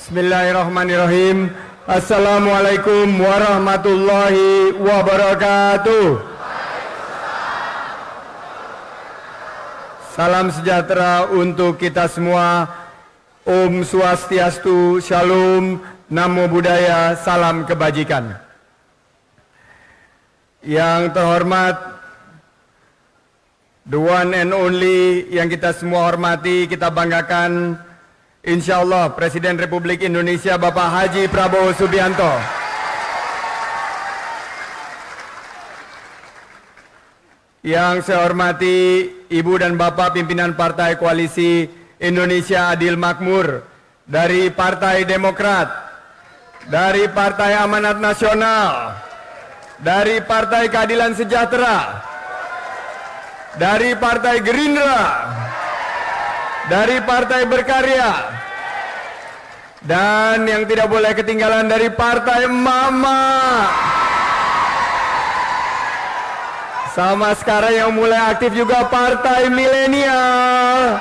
Bismillahirrahmanirrahim. Assalamualaikum warahmatullahi wabarakatuh. Salam sejahtera untuk kita semua. Om Swastiastu, Shalom, Namo Buddhaya, salam kebajikan. Yang terhormat, the one and only yang kita semua hormati, kita banggakan, insya Allah Presiden Republik Indonesia Bapak Haji Prabowo Subianto. Yang saya hormati Ibu dan Bapak pimpinan Partai Koalisi Indonesia Adil Makmur, dari Partai Demokrat, dari Partai Amanat Nasional, dari Partai Keadilan Sejahtera, dari Partai Gerindra, dari Partai Berkarya, dan yang tidak boleh ketinggalan dari Partai Emak-emak. Sama sekarang yang mulai aktif juga Partai Milenial.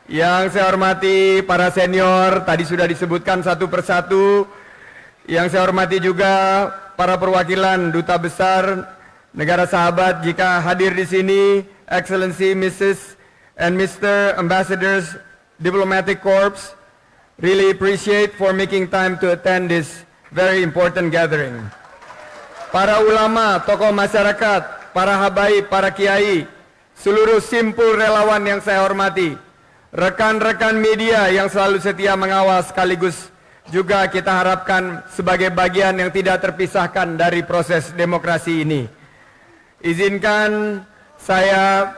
Yang saya hormati para senior, tadi sudah disebutkan satu persatu. Yang saya hormati juga para perwakilan Duta Besar negara sahabat jika hadir di sini, Excellency Mrs. and Mr. Ambassadors, Diplomatic Corps, really appreciate for making time to attend this very important gathering. Para ulama, tokoh masyarakat, para habaib, para kiai, seluruh simpul relawan yang saya hormati, rekan-rekan media yang selalu setia mengawal sekaligus juga kita harapkan sebagai bagian yang tidak terpisahkan dari proses demokrasi ini. Izinkan saya,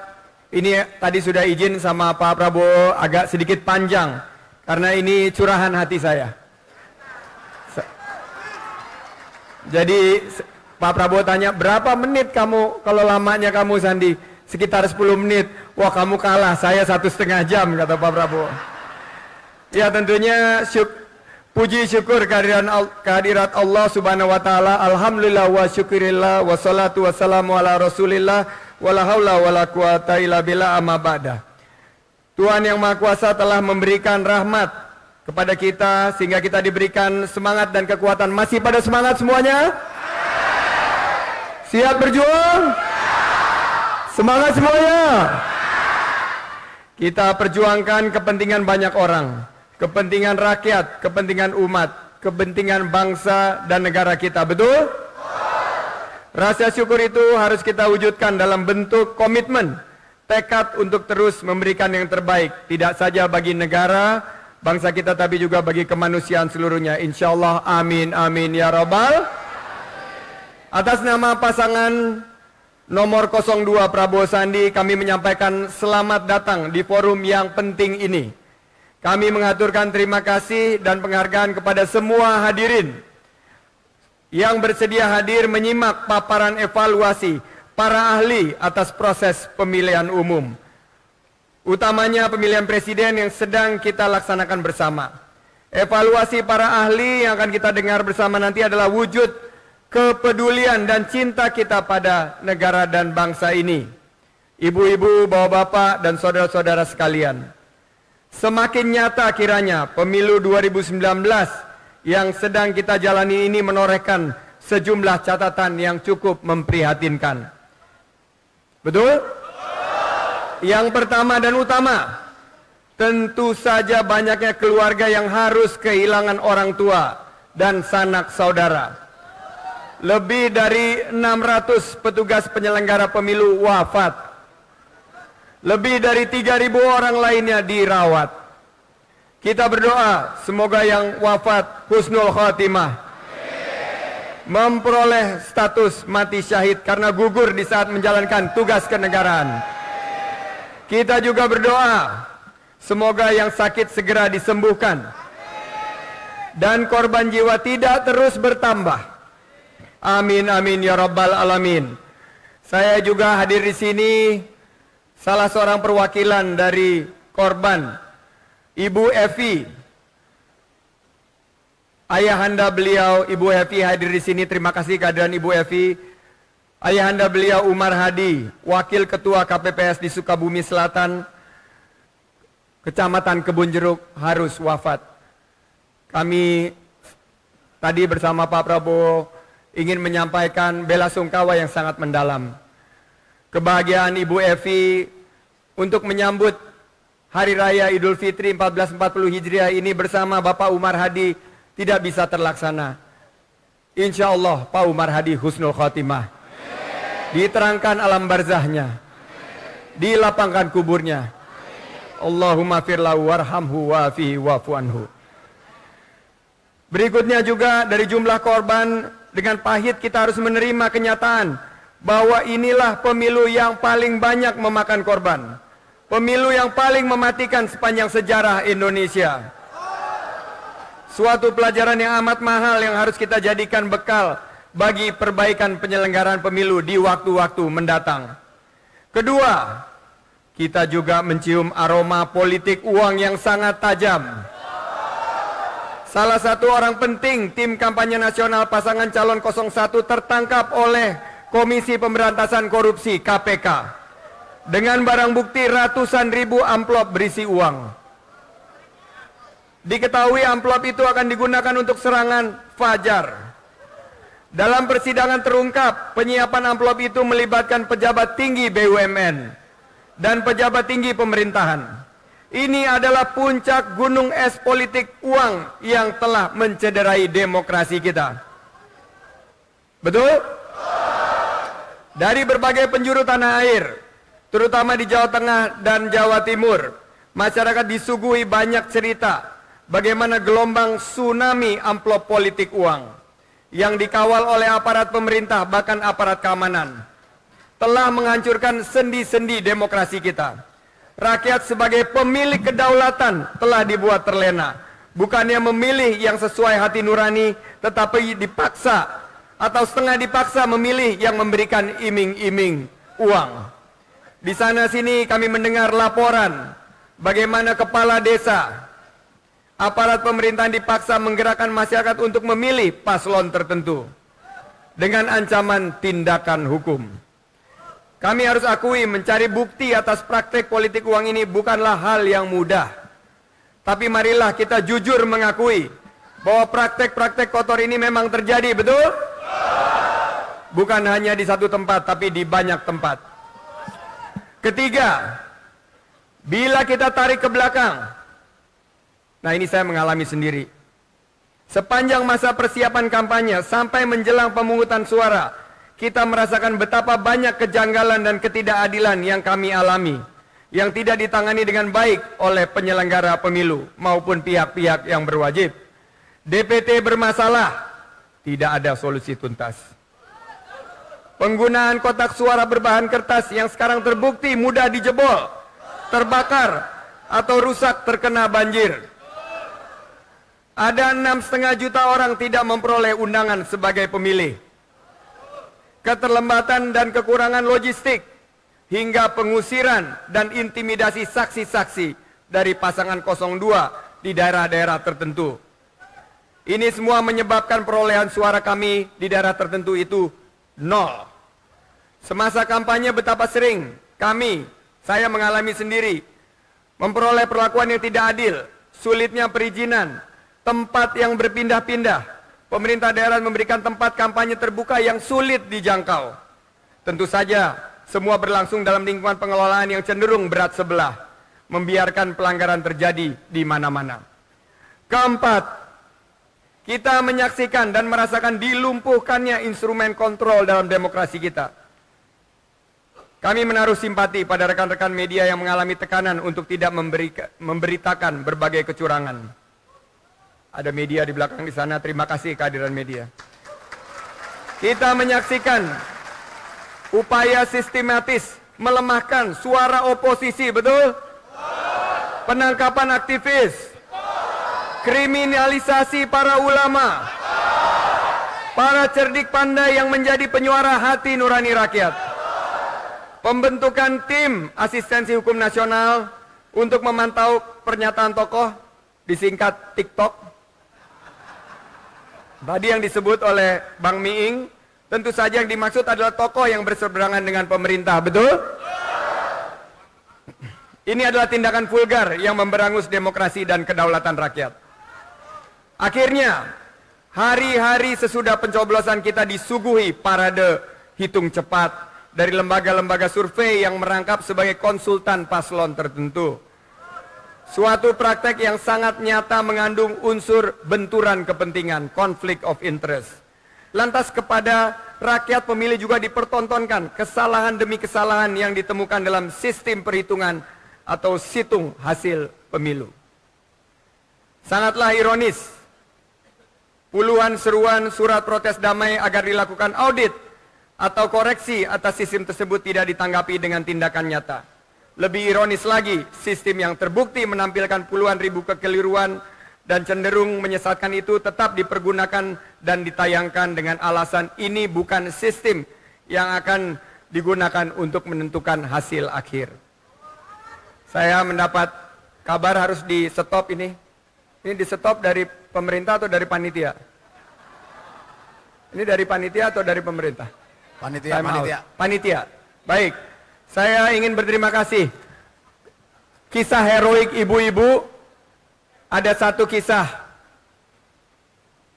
ini tadi sudah izin sama Pak Prabowo agak sedikit panjang, karena ini curahan hati saya. Jadi Pak Prabowo tanya, berapa menit kamu, kalau lamanya kamu Sandi? Sekitar 10 menit. Wah, kamu kalah, saya 1,5 jam, kata Pak Prabowo. Ya, tentunya puji syukur kehadirat Allah Subhanahu wa taala. Alhamdulillah wa syukurillah wa salatu wassalamu ala Rasulillah wala haula wala quwata illa billah, amma ba'da. Tuhan yang Maha Kuasa telah memberikan rahmat kepada kita sehingga kita diberikan semangat dan kekuatan. Masih pada semangat semuanya? Siap berjuang? Semangat semuanya. Kita perjuangkan kepentingan banyak orang, kepentingan rakyat, kepentingan umat, kepentingan bangsa dan negara kita. Betul? Rasa syukur itu harus kita wujudkan dalam bentuk komitmen, tekad untuk terus memberikan yang terbaik, tidak saja bagi negara, bangsa kita, tapi juga bagi kemanusiaan seluruhnya. Insya Allah, amin, amin, ya Rabbal. Atas nama pasangan nomor 02 Prabowo Sandi, kami menyampaikan selamat datang di forum yang penting ini. Kami mengaturkan terima kasih dan penghargaan kepada semua hadirin yang bersedia hadir menyimak paparan evaluasi para ahli atas proses pemilihan umum, utamanya pemilihan presiden yang sedang kita laksanakan bersama. Evaluasi para ahli yang akan kita dengar bersama nanti adalah wujud kepedulian dan cinta kita pada negara dan bangsa ini. Ibu-ibu, bapak-bapak, dan saudara-saudara sekalian, semakin nyata kiranya pemilu 2019 yang sedang kita jalani ini menorehkan sejumlah catatan yang cukup memprihatinkan. Betul? Yang pertama dan utama, tentu saja banyaknya keluarga yang harus kehilangan orang tua dan sanak saudara. Lebih dari 600 petugas penyelenggara pemilu wafat. Lebih dari 3.000 orang lainnya dirawat. Kita berdoa semoga yang wafat husnul khotimah, memperoleh status mati syahid karena gugur di saat menjalankan tugas kenegaraan. Kita juga berdoa semoga yang sakit segera disembuhkan dan korban jiwa tidak terus bertambah. Amin, amin, ya Rabbal Alamin. Saya juga hadir di sini, salah seorang perwakilan dari korban, Ibu Evi. Ayahanda beliau, Ibu Evi hadir di sini. Terima kasih kehadiran Ibu Evi. Ayahanda beliau Umar Hadi, Wakil Ketua KPPS di Sukabumi Selatan. Kecamatan Kebun Jeruk harus wafat. Kami tadi bersama Pak Prabowo ingin menyampaikan bela sungkawa yang sangat mendalam. Kebahagiaan Ibu Evi untuk menyambut Hari Raya Idul Fitri 1440 Hijriah ini bersama Bapak Umar Hadi tidak bisa terlaksana. Insya Allah Pak Umar Hadi husnul khotimah. Diterangkan alam barzahnya, dilapangkan kuburnya. Allahumma firlahu warhamhu wa'afihi wa'fu anhu. Berikutnya juga dari jumlah korban, dengan pahit kita harus menerima kenyataan bahwa inilah pemilu yang paling banyak memakan korban. Pemilu yang paling mematikan sepanjang sejarah Indonesia. Suatu pelajaran yang amat mahal yang harus kita jadikan bekal bagi perbaikan penyelenggaraan pemilu di waktu-waktu mendatang. Kedua, kita juga mencium aroma politik uang yang sangat tajam. Salah satu orang penting tim kampanye nasional pasangan calon 01 tertangkap oleh Komisi Pemberantasan Korupsi KPK dengan barang bukti ratusan ribu amplop berisi uang. Diketahui amplop itu akan digunakan untuk serangan fajar. Dalam persidangan terungkap penyiapan amplop itu melibatkan pejabat tinggi BUMN dan pejabat tinggi pemerintahan. Ini adalah puncak gunung es politik uang yang telah mencederai demokrasi kita. Betul? Dari berbagai penjuru tanah air, terutama di Jawa Tengah dan Jawa Timur, masyarakat disuguhi banyak cerita bagaimana gelombang tsunami amplop politik uang yang dikawal oleh aparat pemerintah bahkan aparat keamanan telah menghancurkan sendi-sendi demokrasi kita. Rakyat sebagai pemilik kedaulatan telah dibuat terlena. Bukannya memilih yang sesuai hati nurani, tetapi dipaksa atau setengah dipaksa memilih yang memberikan iming-iming uang. Di sana sini kami mendengar laporan bagaimana kepala desa, aparat pemerintahan dipaksa menggerakkan masyarakat untuk memilih paslon tertentu dengan ancaman tindakan hukum. Kami harus akui mencari bukti atas praktek politik uang ini bukanlah hal yang mudah. Tapi marilah kita jujur mengakui bahwa praktek-praktek kotor ini memang terjadi, betul? Bukan hanya di satu tempat, tapi di banyak tempat. Ketiga, bila kita tarik ke belakang, nah ini saya mengalami sendiri. Sepanjang masa persiapan kampanye sampai menjelang pemungutan suara, kita merasakan betapa banyak kejanggalan dan ketidakadilan yang kami alami, yang tidak ditangani dengan baik oleh penyelenggara pemilu maupun pihak-pihak yang berwajib. DPT bermasalah, tidak ada solusi tuntas. Penggunaan kotak suara berbahan kertas yang sekarang terbukti mudah dijebol, terbakar, atau rusak terkena banjir. Ada 6,5 juta orang tidak memperoleh undangan sebagai pemilih. Keterlambatan dan kekurangan logistik, hingga pengusiran dan intimidasi saksi-saksi dari pasangan 02 di daerah-daerah tertentu. Ini semua menyebabkan perolehan suara kami di daerah tertentu itu 0. Semasa kampanye betapa sering saya mengalami sendiri, memperoleh perlakuan yang tidak adil, sulitnya perizinan, tempat yang berpindah-pindah. Pemerintah daerah memberikan tempat kampanye terbuka yang sulit dijangkau. Tentu saja, semua berlangsung dalam lingkungan pengelolaan yang cenderung berat sebelah, membiarkan pelanggaran terjadi di mana-mana. Keempat, kita menyaksikan dan merasakan dilumpuhkannya instrumen kontrol dalam demokrasi kita. Kami menaruh simpati pada rekan-rekan media yang mengalami tekanan untuk tidak memberitakan berbagai kecurangan. Ada media di belakang di sana, terima kasih kehadiran media. Kita menyaksikan upaya sistematis melemahkan suara oposisi, betul? Penangkapan aktivis, kriminalisasi para ulama, para cerdik pandai yang menjadi penyuara hati nurani rakyat. Pembentukan tim asistensi hukum nasional untuk memantau pernyataan tokoh, disingkat TikTok. Tadi yang disebut oleh Bang Miing, tentu saja yang dimaksud adalah tokoh yang berseberangan dengan pemerintah, betul? Ini adalah tindakan vulgar yang memberangus demokrasi dan kedaulatan rakyat. Akhirnya, hari-hari sesudah pencoblosan kita disuguhi parade hitung cepat dari lembaga-lembaga survei yang merangkap sebagai konsultan paslon tertentu. Suatu praktek yang sangat nyata mengandung unsur benturan kepentingan, conflict of interest. Lantas kepada rakyat pemilih juga dipertontonkan kesalahan demi kesalahan yang ditemukan dalam sistem perhitungan atau situng hasil pemilu. Sangatlah ironis, puluhan seruan surat protes damai agar dilakukan audit atau koreksi atas sistem tersebut tidak ditanggapi dengan tindakan nyata. Lebih ironis lagi, sistem yang terbukti menampilkan puluhan ribu kekeliruan dan cenderung menyesatkan itu tetap dipergunakan dan ditayangkan dengan alasan ini bukan sistem yang akan digunakan untuk menentukan hasil akhir. Saya mendapat kabar harus di stop ini. Ini di stop dari pemerintah atau dari panitia? Ini dari panitia atau dari pemerintah? Panitia, panitia. Panitia. Baik. Saya ingin berterima kasih. Kisah heroik ibu-ibu, ada satu kisah.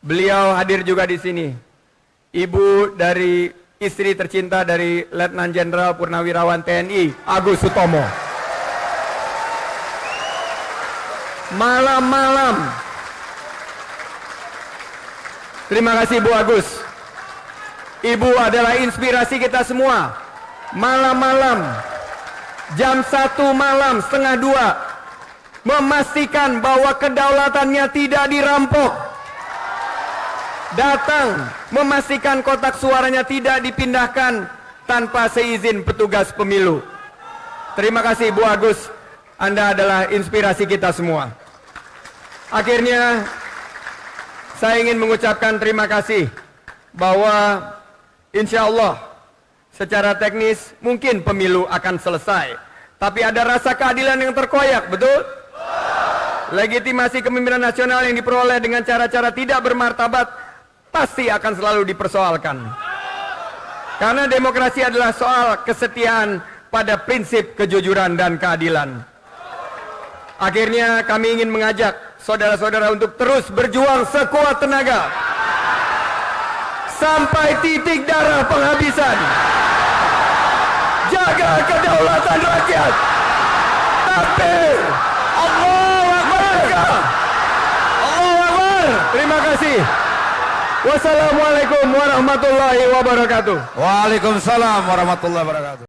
Beliau hadir juga di sini. Ibu dari istri tercinta dari Letnan Jenderal Purnawirawan TNI, Agus Sutomo. Malam-malam. Terima kasih Bu Agus. Ibu adalah inspirasi kita semua. Malam-malam, jam 1 malam, setengah 2, memastikan bahwa kedaulatannya tidak dirampok. Datang, memastikan kotak suaranya tidak dipindahkan tanpa seizin petugas pemilu. Terima kasih Bu Agus, Anda adalah inspirasi kita semua. Akhirnya, saya ingin mengucapkan terima kasih bahwa insya Allah secara teknis mungkin pemilu akan selesai, tapi ada rasa keadilan yang terkoyak, betul? Legitimasi kepemimpinan nasional yang diperoleh dengan cara-cara tidak bermartabat pasti akan selalu dipersoalkan. Karena demokrasi adalah soal kesetiaan pada prinsip kejujuran dan keadilan. Akhirnya kami ingin mengajak saudara-saudara untuk terus berjuang sekuat tenaga sampai titik darah penghabisan. Jaga kedaulatan rakyat. Takbir. Allahu Akbar. Allahu Akbar. Terima kasih. Wassalamualaikum warahmatullahi wabarakatuh. Waalaikumsalam warahmatullahi wabarakatuh.